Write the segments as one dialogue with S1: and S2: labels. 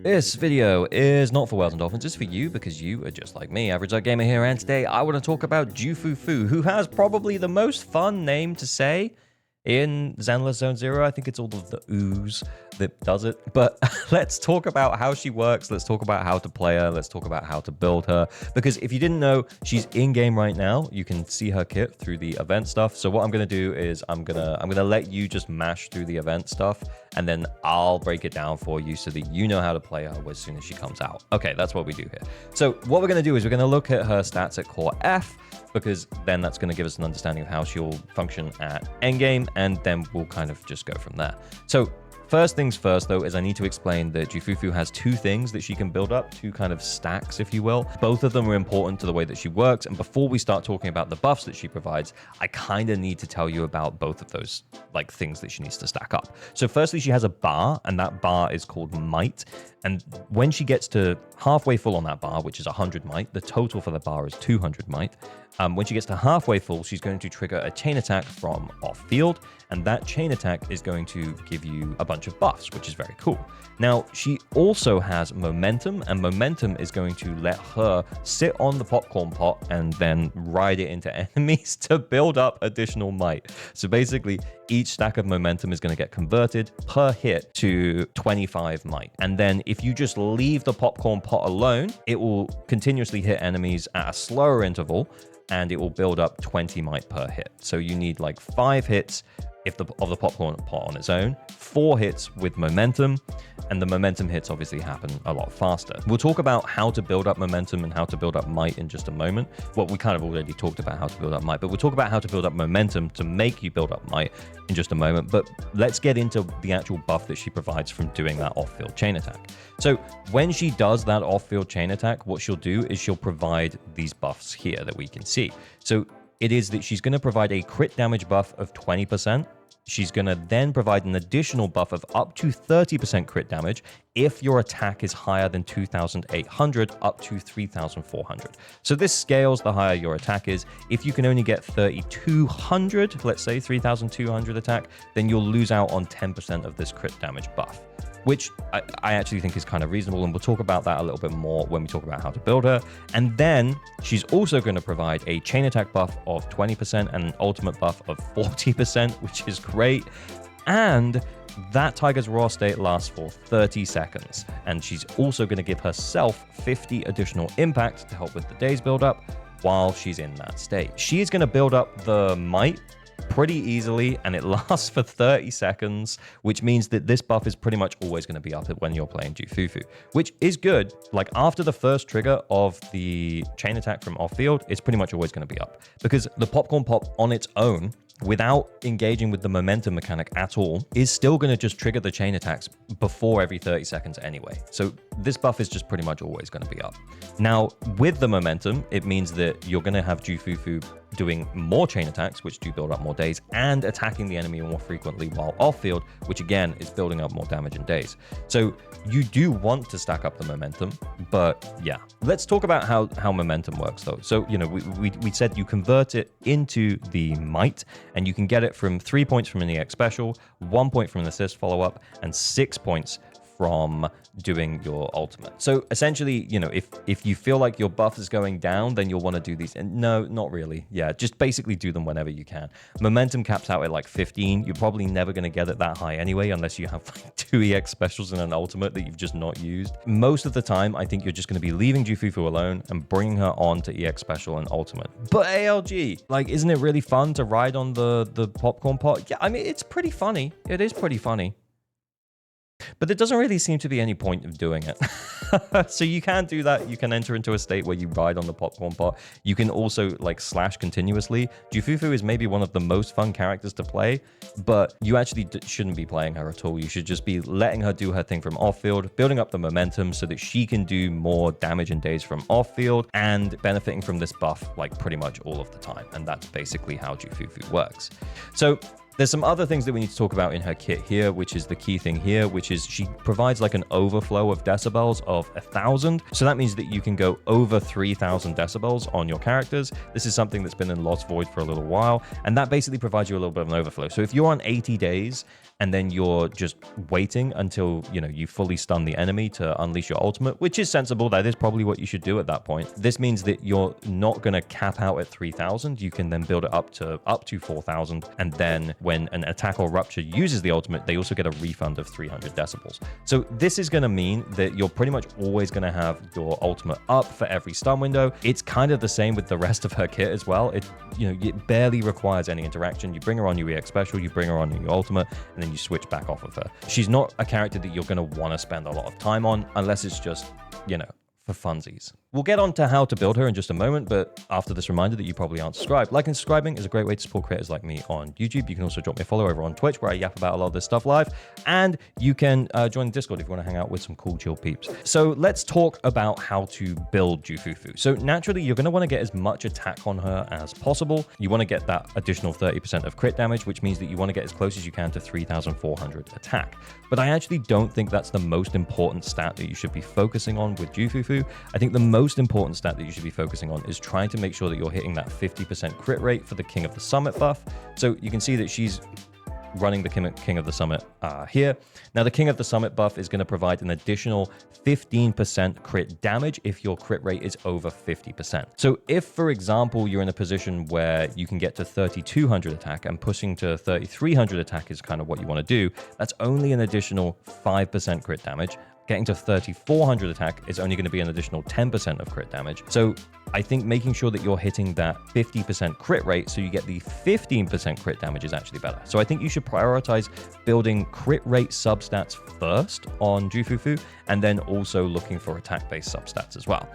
S1: This video is not for whales and dolphins, it's for you because you are just like me, Average Gamer here, and today I want to talk about Ju Fufu, who has probably the most fun name to say in Zenless Zone Zero. I think it's all of the ooze that does it, but let's talk about how she works. Let's talk about how to play her. Let's talk about how to build her, because if you didn't know, she's in game right now. You can see her kit through the event stuff. So what I'm gonna do is I'm gonna let you just mash through the event stuff, and then I'll break it down for you so that you know how to play her as soon as she comes out. Okay, that's what we do here. So what we're gonna do is we're gonna look at her stats at core F, because then that's going to give us an understanding of how she'll function at endgame, and then we'll kind of just go from there. So first things first, though, is I need to explain that Ju Fufu has two things that she can build up, two kind of stacks, if you will. Both of them are important to the way that she works, and before we start talking about the buffs that she provides, I kind of need to tell you about both of those like things that she needs to stack up. So firstly, she has a bar, and that bar is called Might, and when she gets to halfway full on that bar, which is 100 Might, the total for the bar is 200 Might. When she gets to halfway full, she's going to trigger a chain attack from off field, and that chain attack is going to give you a bunch of buffs, which is very cool. Now, she also has momentum, and momentum is going to let her sit on the popcorn pot and then ride it into enemies to build up additional might. So basically, each stack of momentum is going to get converted per hit to 25 might. And then if you just leave the popcorn pot alone, it will continuously hit enemies at a slower interval, and it will build up 20 might per hit. So you need like 5 hits of the popcorn pot on its own, 4 hits with momentum, and the momentum hits obviously happen a lot faster. We'll talk about how to build up momentum and how to build up might in just a moment. Well, we kind of already talked about how to build up might, but we'll talk about how to build up momentum to make you build up might in just a moment. But let's get into the actual buff that she provides from doing that off-field chain attack. So when she does that off-field chain attack, what she'll do is she'll provide these buffs here that we can see. So it is that she's going to provide a crit damage buff of 20%. She's going to then provide an additional buff of up to 30% crit damage if your attack is higher than 2,800 up to 3,400. So this scales the higher your attack is. If you can only get 3,200, let's say 3,200 attack, then you'll lose out on 10% of this crit damage buff, which I actually think is kind of reasonable, and we'll talk about that a little bit more when we talk about how to build her. And then she's also going to provide a chain attack buff of 20% and an ultimate buff of 40%, which is great. And that Tiger's Raw state lasts for 30 seconds. And she's also going to give herself 50 additional impact to help with the day's build up while she's in that state. She is going to build up the might pretty easily, and it lasts for 30 seconds, which means that this buff is pretty much always going to be up when you're playing Ju Fufu, which is good. Like after the first trigger of the chain attack from off field, it's pretty much always going to be up, because the popcorn pop on its own, without engaging with the momentum mechanic at all, is still going to just trigger the chain attacks before every 30 seconds anyway. So this buff is just pretty much always going to be up. Now, with the momentum, it means that you're going to have Ju Fufu doing more chain attacks, which do build up more days, and attacking the enemy more frequently while off field, which again is building up more damage in days. So you do want to stack up the momentum, but yeah. Let's talk about how momentum works though. So, you know, we said you convert it into the might, and you can get it from 3 points from an EX special, 1 point from an assist follow-up, and 6 points from doing your ultimate. So essentially, you know, if you feel like your buff is going down, then you'll want to do these. And no, not really. Yeah, just basically do them whenever you can. Momentum caps out at like 15. You're probably never going to get it that high anyway, unless you have like 2 EX specials and an ultimate that you've just not used. Most of the time, I think you're just going to be leaving Ju Fufu alone and bringing her on to EX special and ultimate. But ALG, like, isn't it really fun to ride on the popcorn pot? Yeah, I mean, it's pretty funny. It is pretty funny. But there doesn't really seem to be any point of doing it. So you can do that. You can enter into a state where you ride on the popcorn pot. You can also like slash continuously. Ju Fufu is maybe one of the most fun characters to play, but you actually shouldn't be playing her at all. You should just be letting her do her thing from off field, building up the momentum so that she can do more damage in days from off field, and benefiting from this buff like pretty much all of the time. And that's basically how Ju Fufu works. So there's some other things that we need to talk about in her kit here, which is the key thing here, which is she provides like an overflow of decibels of 1,000. So that means that you can go over 3,000 decibels on your characters. This is something that's been in Lost Void for a little while, and that basically provides you a little bit of an overflow. So if you're on 80 days and then you're just waiting until, you know, you fully stun the enemy to unleash your ultimate, which is sensible. That is probably what you should do at that point. This means that you're not going to cap out at 3,000. You can then build it up to 4,000, and then when an attack or rupture uses the ultimate, they also get a refund of 300 decibels. So this is going to mean that you're pretty much always going to have your ultimate up for every stun window. It's kind of the same with the rest of her kit as well. It, you know, it barely requires any interaction. You bring her on your EX special, you bring her on your ultimate, and then you switch back off of her. She's not a character that you're going to want to spend a lot of time on unless it's just, you know, for funsies. We'll get on to how to build her in just a moment, but after this reminder that you probably aren't subscribed. Liking and subscribing is a great way to support creators like me on YouTube. You can also drop me a follow over on Twitch, where I yap about a lot of this stuff live, and you can join the Discord if you want to hang out with some cool chill peeps. So let's talk about how to build Ju Fufu. So naturally, you're going to want to get as much attack on her as possible. You want to get that additional 30% of crit damage, which means that you want to get as close as you can to 3,400 attack. But I actually don't think that's the most important stat that you should be focusing on with Ju Fufu. I think the most important stat that you should be focusing on is trying to make sure that you're hitting that 50% crit rate for the King of the Summit buff. So you can see that she's running the King of the Summit here. Now, the King of the Summit buff is going to provide an additional 15% crit damage if your crit rate is over 50%. So if, for example, you're in a position where you can get to 3,200 attack and pushing to 3,300 attack is kind of what you want to do, that's only an additional 5% crit damage. Getting to 3,400 attack is only going to be an additional 10% of crit damage. So I think making sure that you're hitting that 50% crit rate so you get the 15% crit damage is actually better. So I think you should prioritize building crit rate substats first on Ju Fufu, and then also looking for attack-based substats as well.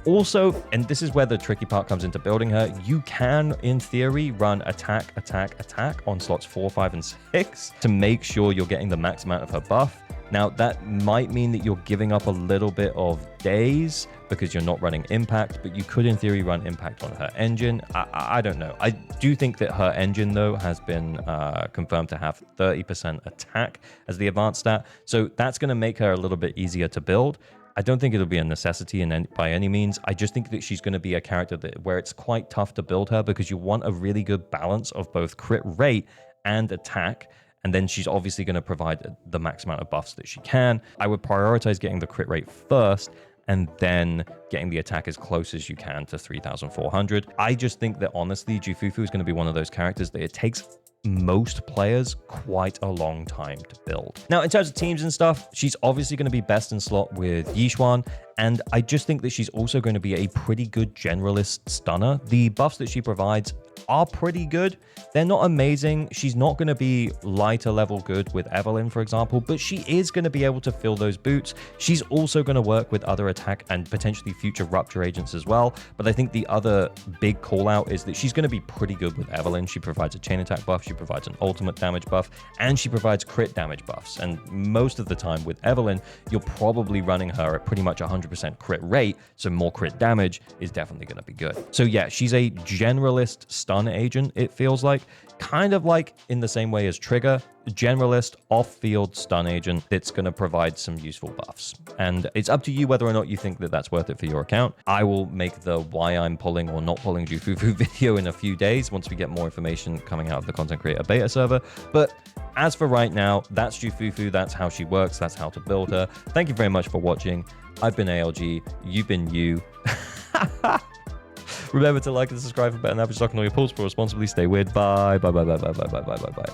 S1: Also, and this is where the tricky part comes into building her, you can, in theory, run attack, attack, attack on slots 4, 5, and 6 to make sure you're getting the max amount of her buff. Now, that might mean that you're giving up a little bit of days because you're not running impact, but you could, in theory, run impact on her engine. I don't know. I do think that her engine, though, has been confirmed to have 30% attack as the advanced stat. So that's going to make her a little bit easier to build. I don't think it'll be a necessity by any means. I just think that she's going to be a character where it's quite tough to build her because you want a really good balance of both crit rate and attack. And then she's obviously going to provide the max amount of buffs that she can. I would prioritize getting the crit rate first and then getting the attack as close as you can to 3,400. I just think that, honestly, Ju Fufu is going to be one of those characters that it takes most players quite a long time to build. Now, in terms of teams and stuff, she's obviously going to be best in slot with Yixuan, and I just think that she's also going to be a pretty good generalist stunner. The buffs that she provides are pretty good. They're not amazing. She's not going to be lighter level good with Evelyn, for example, but she is going to be able to fill those boots. She's also going to work with other attack and potentially future rupture agents as well. But I think the other big call out is that she's going to be pretty good with Evelyn. She provides a chain attack buff, she provides an ultimate damage buff, and she provides crit damage buffs. And most of the time with Evelyn, you're probably running her at pretty much 100% crit rate, so more crit damage is definitely going to be good. So yeah, she's a generalist stun agent, it feels like, kind of like in the same way as Trigger, generalist off-field stun agent that's going to provide some useful buffs. And it's up to you whether or not you think that that's worth it for your account. I will make the why I'm pulling or not pulling Ju Fufu video in a few days once we get more information coming out of the content creator beta server. But as for right now, that's Ju Fufu, that's how she works, that's how to build her. Thank you very much for watching. I've been ALG, you've been you. Remember to like and subscribe for better average stock on all your pulls, but responsibly stay weird. Bye, bye, bye, bye, bye, bye, bye, bye, bye, bye.